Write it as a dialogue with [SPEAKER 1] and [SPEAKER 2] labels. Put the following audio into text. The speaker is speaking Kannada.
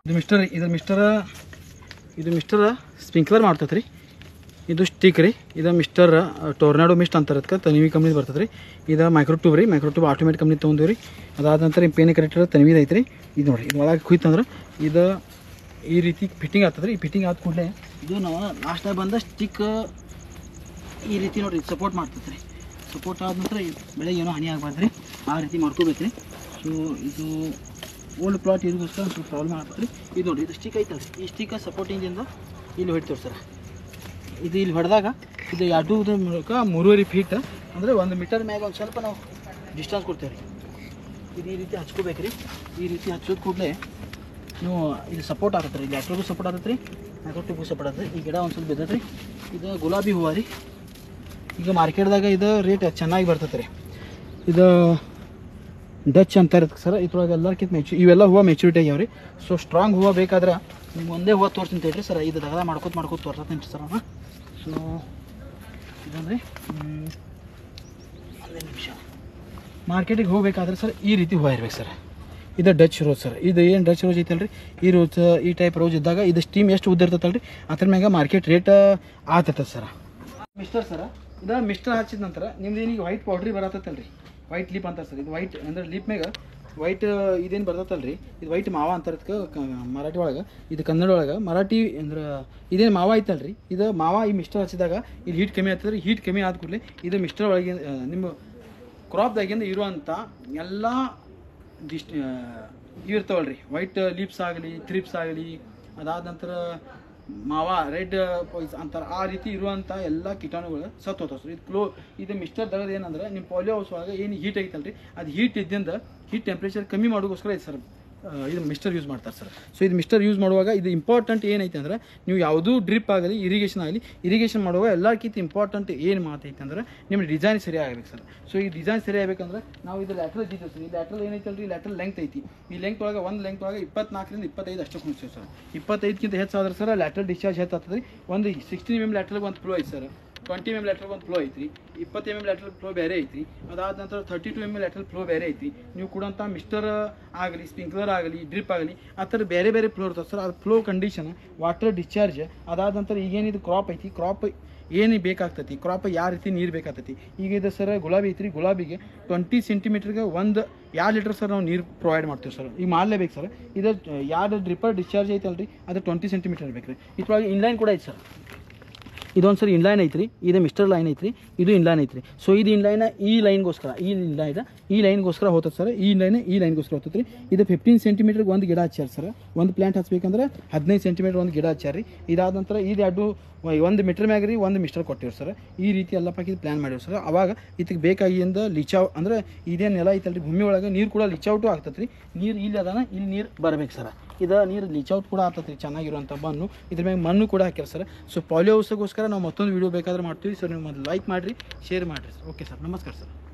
[SPEAKER 1] ಇದು ಮಿಸ್ಟರ್ ಸ್ಪ್ರಿಂಕ್ಲರ್ ಮಾಡ್ತೈತೆ ರೀ. ಇದು ಸ್ಟಿಕ್ ರೀ. ಇದು ಮಿಸ್ಟರ್ ಟೊರ್ನಾಡೋ ಮಿಸ್ಟ್ ಅಂತಾರೆ. ಅದಕ್ಕೆ ತನಿವಿ ಕಂಪ್ನಿ ಬರ್ತದೆ ರೀ. ಇದು ಮೈಕ್ರೋಟ್ಯೂಬ್ ರೀ. ಮೈಕ್ರೋಟ್ಯೂಬ್ ಆಟೋಮೇಟಿಕ್ ಕಂಪ್ನಿ ತೊಗೊಂಡಿವಿ ರೀ. ಅದಾದ ನಂತರ ಪೇನ್ ಕರೆಕ್ಟರ್ ತನಿವಿದು ಐತೆ ರೀ. ಇದು ನೋಡಿರಿ, ಇದು ಒಳಗೆ ಕುಯ್ತಂದ್ರೆ ಇದು ಈ ರೀತಿ ಫಿಟ್ಟಿಂಗ್ ಆಗ್ತದೆ ರೀ. ಈ ಫಿಟ್ಟಿಂಗ್ ಆದ ಕೂಡಲೇ ಇದು ನಾವು ಲಾಸ್ಟಾಗಿ ಬಂದ ಸ್ಟಿಕ್ ಈ ರೀತಿ ನೋಡಿರಿ ಸಪೋರ್ಟ್ ಮಾಡ್ತೈತೆ ರೀ. ಸಪೋರ್ಟ್ ಆದ ನಂತರ ಬೆಳೆಗೆ ಏನೋ ಹಾನಿ ಆಗಬಾರ್ದು ರೀ, ಆ ರೀತಿ ಮಾಡ್ಕೋಬೇಕು ರೀ. ಸೊ ಇದು ಓಲ್ಡ್ ಪ್ಲಾಟ್ ಇದಕ್ಕೋಸ್ಕರ ಒಂದು ಸ್ವಲ್ಪ ಪ್ರಾಬ್ಲಮ್ ಆಗ್ತದೆ ರೀ. ಇದು ನೋಡಿ, ಇದು ಸ್ಟಿಕ್ ಐತಲ್ಲ ರೀ. ಈ ಸ್ಟಿಕ್ ಸಪೋರ್ಟಿಂಗಿಂದ ಇಲ್ಲಿ ಹೊಡಿತೀವಿ ಸರ್. ಇದು ಇಲ್ಲಿ ಹೊಡೆದಾಗ ಇದು ಎರಡೂದ್ರ ಮೂಲಕ 3.5 ಫೀಟ್ ಅಂದರೆ 1 ಮೀಟರ್ ಮ್ಯಾಗ ಒಂದು ಸ್ವಲ್ಪ ನಾವು ಡಿಸ್ಟೆನ್ಸ್ ಕೊಡ್ತೇವೆ ರೀ. ಇದು ಈ ರೀತಿ ಹಚ್ಕೋಬೇಕು ರೀ. ಈ ರೀತಿ ಹಚ್ಚೋದು ಕೂಡಲೇ ನೀವು ಇದು ಸಪೋರ್ಟ್ ಆಗತ್ತೆ ರೀ. ಇಲ್ಲಿ ಲ್ಯಾಟ್ರಿಗೂ ಸಪೋರ್ಟ್ ಆಗತ್ತೆ ರೀ, ಮೈಕ್ರೋಟ್ಯೂಬ್ಗೂ ಸಪೋರ್ಟ್ ಆಗತ್ತೆ ರೀ. ಈ ಗಿಡ ಒಂದು ಸ್ವಲ್ಪ ಬೆದತ್ತೆ ರೀ. ಇದು ಗುಲಾಬಿ ಹೂವು ರೀ. ಈಗ ಮಾರ್ಕೆಟ್ದಾಗ ಇದು ರೇಟ್ ಚೆನ್ನಾಗಿ ಬರ್ತೈತೆ ರೀ. ಇದು ಡಚ್ ಅಂತ ಇರುತ್ತೆ ಸರ್. ಇದ್ರೊಳಗೆ ಎಲ್ಲರಿಗಿಂತ ಇವೆಲ್ಲ ಹೂವು ಮೆಚುರಿಟಿ ಆಗ್ಯಾವ ರೀ. ಸೊ ಸ್ಟ್ರಾಂಗ್ ಹೂವು ಬೇಕಾದ್ರೆ ನಿಮ್ಗೆ ಒಂದೇ ಹೂವು ತೋರಿಸ್ತೀನಿ ಹೇಳ್ರಿ ಸರ್. ಇದು ದಗದ ಮಾಡ್ಕೋತ ತೋರ್ಸತ್ತೀನಿ ಸರ್ ಅಮ್ಮ. ಸೊ ಇದಂದರೆ ಒಂದೇ ನಿಮಿಷ. ಮಾರ್ಕೆಟಿಗೆ ಹೋಗ್ಬೇಕಾದ್ರೆ ಸರ್ ಈ ರೀತಿ ಹೂವು ಇರ್ಬೇಕು ಸರ್. ಇದು ಡಚ್ ರೋಸ್ ಸರ್. ಇದು ಏನು ಡಚ್ ರೋಸ್ ಐತಲ್ಲ ರೀ, ಈ ರೋಸ್ ಈ ಟೈಪ್ ರೋಸ್ ಇದ್ದಾಗ ಇದು ಸ್ಟೀಮ್ ಎಷ್ಟು ಉದ್ದ ಇರ್ತೈತಲ್ಲ ರೀ, ಅದ್ರ ಮ್ಯಾಗ ಮಾರ್ಕೆಟ್ ರೇಟ್ ಆಗ್ತೈತೆ ಸರ್. ಮಿಸ್ಟರ್ ಸರ, ಇದು ಮಿಸ್ಟರ್ ಹಚ್ಚಿದ ನಂತರ ನಿಮ್ದು ಏನೀಗ ವೈಟ್ ಪೌಡ್ರಿ ಬರತ್ತಲ್ಲ ರೀ, ವೈಟ್ ಲೀಪ್ ಅಂತಾರೆ ಸರ್. ಇದು ವೈಟ್ ಅಂದರೆ ಲೀಪ್ ಮ್ಯಾಗ ವೈಟ್ ಇದೇನು ಬರ್ತೈತಲ್ಲ ರೀ, ಇದು ವೈಟ್ ಮಾವ ಅಂತಾರದಕ್ಕೆ ಮರಾಠಿ ಒಳಗೆ. ಇದು ಕನ್ನಡ ಒಳಗೆ ಮರಾಠಿ ಅಂದ್ರೆ ಇದೇನು ಮಾವ ಐತಲ್ಲ ರೀ, ಇದು ಮಾವ ಈ ಮಿಸ್ಟರ್ ಹಚ್ಚಿದಾಗ ಇಲ್ಲಿ ಹೀಟ್ ಕಮ್ಮಿ ಆಗ್ತದೆ ರೀ. ಹೀಟ್ ಕಮ್ಮಿ ಆದ ಕೂಡಲೇ ಇದು ಮಿಸ್ಟರ್ ಒಳಗೆ ನಿಮ್ಮ ಕ್ರಾಪ್ದಾಗಿಂದ ಇರುವಂಥ ಎಲ್ಲ ಇರ್ತಾವಲ್ಲ ರೀ, ವೈಟ್ ಲೀಪ್ಸ್ ಆಗಲಿ, ಥ್ರಿಪ್ಸ್ ಆಗಲಿ, ಅದಾದ ನಂತರ ಮಾವ ರೆಡ್ ಪಾಯ್ಸ್ ಅಂತಾರೆ, ಆ ರೀತಿ ಇರುವಂಥ ಎಲ್ಲ ಕೀಟಾಣುಗಳು ಸತ್ತು ಹೋಗ್ತಾವೆ ಸರ್. ಇದು ಮಿಸ್ಟರ್ ದಗದ ಏನಂದ್ರೆ ನಿಮ್ಮ ಪಾಲಿಯೋ ಹೌಸ್ ಒಳಗೆ ಏನು ಹೀಟ್ ಐತಲ್ಲ ರೀ, ಅದು ಹೀಟ್ ಇದ್ದಿಂದ ಹೀಟ್ ಟೆಂಪ್ರೇಚರ್ ಕಮ್ಮಿ ಮಾಡೋಕ್ಕೋಸ್ಕರ ಇದು ಸರ್ ಇದು ಮಿಸ್ಟರ್ ಯೂಸ್ ಮಾಡ್ತಾರೆ ಸರ್. ಸೊ ಇದು ಮಿಸ್ಟರ್ ಯೂಸ್ ಮಾಡುವಾಗ ಇದು ಇಂಪಾರ್ಟೆಂಟ್ ಏನೈತೆ ಅಂದ್ರೆ, ನೀವು ಯಾವುದೂ ಡ್ರಿಪ್ ಆಗಲಿ ಇರಿಗೇಷನ್ ಮಾಡುವಾಗ ಎಲ್ಲಕ್ಕಿಂತ ಇಂಪಾರ್ಟೆಂಟ್ ಏನು ಮಾತೈತೆ ಅಂದ್ರೆ ನಿಮ್ಮ ಡಿಸೈನ್ ಸರಿ ಆಗಬೇಕು ಸರ್. ಸೊ ಈ ಡಿಸೈನ್ ಸರಿ ಆಗಬೇಕಂದ್ರೆ ನಾವು ಇದು ಲ್ಯಾಟ್ರಲ್ ಇದ್ದೀವಿ ಸರ್. ಈ ಲ್ಯಾಟ್ರಲ್ ಏನೈತಲ್ಲ ರೀ, ಲ್ಯಾಟ್ರಲ್ ಲೆಂತ್ ಐತಿ. ಈ ಲೆಂತ್ ಒಳಗೆ ಒಂದು ಲೆಂತ್ ಒಳಗೆ 24ರಿಂದ 25 ಅಷ್ಟು ಕುಣಿಸ್ತೀವಿ ಸರ್. 25ಕ್ಕಿಂತ ಹೆಚ್ಚಾದ್ರೆ ಸರ್ ಲ್ಯಾಟ್ರಲ್ ಡಿಸ್ಚಾರ್ಜ್ ಹೆಚ್ಚಾಗ್ತದೆ ರೀ. ಒಂದು 16 mm ಲ್ಯಾಟ್ರಲ್ಗೆ ಒಂದು ಫ್ಲೋ ಐತಿ ಸರ್, 20 mm ಲ್ಯಾಟ್ರಲ್ಗೆ ಒಂದು ಫ್ಲೋ ಐತಿ, 20 mm ಲ್ಯಾಟ್ರಲ್ ಫ್ಲೋ ಬೇರೆ ಐತಿ, ಅದಾದ ನಂತರ 32 mm ಲ್ಯಾಟ್ರಲ್ ಫ್ಲೋ ಬೇರೆ ಐತಿ. ನೀವು ಕೊಡೋಂಥ ಮಿಸ್ಟರ್ ಆಗಲಿ, ಸ್ಪ್ರಿಂಕ್ಲರ್ ಆಗಲಿ, ಡ್ರಿಪ್ ಆಗಲಿ, ಆ ಥರ ಬೇರೆ ಬೇರೆ ಫ್ಲೋ ಇರ್ತದೆ ಸರ್. ಅದು ಫ್ಲೋ ಕಂಡೀಷನ್, ವಾಟರ್ ಡಿಸ್ಚಾರ್ಜ್, ಅದಾದ ನಂತರ ಈಗೇನಿದು ಕ್ರಾಪ್ ಐತಿ, ಕ್ರಾಪ್ ಏನು ಬೇಕಾಗ್ತೈತಿ, ಕ್ರಾಪ್ ಯಾವ ರೀತಿ ನೀರು ಬೇಕಾಗ್ತೈತಿ. ಈಗ ಇದು ಸರ್ ಗುಲಾಬಿ ಐತ್ರಿ, ಗುಲಾಬಿಗೆ 20 ಸೆಂಟಿಮೀಟ್ರಿಗೆ 1 2 ಲೀಟರ್ ಸರ್ ನಾವು ನೀರು ಪ್ರೊವೈಡ್ ಮಾಡ್ತೀವಿ ಸರ್. ಈಗ ಮಾಡಲೇಬೇಕು ಸರ್. ಇದು ಯಾರು ಡ್ರಿಪ್ಪರ್ ಡಿಸ್ಚಾರ್ಜ್ ಐತಲ್ಲ ರೀ, ಅದು 20 ಸೆಂಟಿಮೀಟರ್ ಬೇಕು ರೀ. ಇದ್ರೊಳಗೆ ಇನ್ಲೈನ್ ಕೂಡ ಐತೆ ಸರ್. ಇದೊಂದು ಸರಿ ಇನ್ಲೈನ್ ಐತ್ರಿ, ಇದು ಮಿಸ್ಟರ್ ಲೈನ್ ಐತ್ರಿ, ಇದು ಇನ್ಲೈನ್ ಐತ್ರಿ. ಸೊ ಇದು ಇನ್ಲೈನ ಈ ಲೈನ್ಗೋಸ್ಕರ ಹೋಗ್ತದೆ ಸರ್. ಈ ಲೈನ್ಗೋಸ್ಕರ ಹೋಗ್ತದೆ ರೀ. ಇದು 15 ಸೆಂಟಿಮೀಟ್ರಿಗೆ ಒಂದು ಗಿಡ ಹಚ್ಚಾರ ಸರ್. ಒಂದು ಪ್ಲ್ಯಾಂಟ್ ಹಚ್ಬೇಕಂದ್ರೆ 15 ಸೆಂಟಿಮೀಟ್ರ್ ಒಂದು ಗಿಡ ಹಚ್ಚಾರ ರೀ. ಇದಾದ ನಂತರ ಇದು 1 ಮೀಟರ್ ಮ್ಯಾಗ ರೀ 1 ಮಿಸ್ಟರ್ ಕೊಟ್ಟಿವಿ ಸರ್. ಈ ರೀತಿ ಎಲ್ಲ ಪಾಕಿ ಪ್ಲ್ಯಾನ್ ಮಾಡಿವಿ ಸರ್. ಅವಾಗ ಇದಕ್ಕೆ ಬೇಕಾಗಿಂದ ಲಿಚಾವ್ ಅಂದ್ರೆ ಇದೇನು ನೆಲ ಐತಲ್ಲ ರೀ, ಭೂಮಿ ಒಳಗೆ ನೀರು ಕೂಡ ಲಿಚೌಟು ಆಗ್ತದೆ ರೀ. ನೀರು ಇಲ್ಲಿ ಅದಾನ, ಇಲ್ಲಿ ನೀರು ಬರಬೇಕು ಸರ್. ಇದು ನೀರು ಲೀಚೌಟ್ ಕೂಡ ಆಗ್ತದೆ ರೀ, ಚೆನ್ನಾಗಿರುವಂಥ ಮಣ್ಣು. ಇದ್ರ ಮ್ಯಾಗ ಮಣ್ಣು ಕೂಡ ಹಾಕ್ಯಾರ ಸರ್. ಸೊ ಪಾಲಿಯೋ ಹೌಸ್ಗೋಸ್ಕರ ನಾವು ಮತ್ತೊಂದು ವೀಡಿಯೋ ಬೇಕಾದ್ರೆ ಮಾಡ್ತೀವಿ ಸರ್. ನೀವು ಮೊದಲು ಲೈಕ್ ಮಾಡಿರಿ, ಶೇರ್ ಮಾಡಿರಿ ಸರ್. ಓಕೆ ಸರ್, ನಮಸ್ಕಾರ ಸರ್.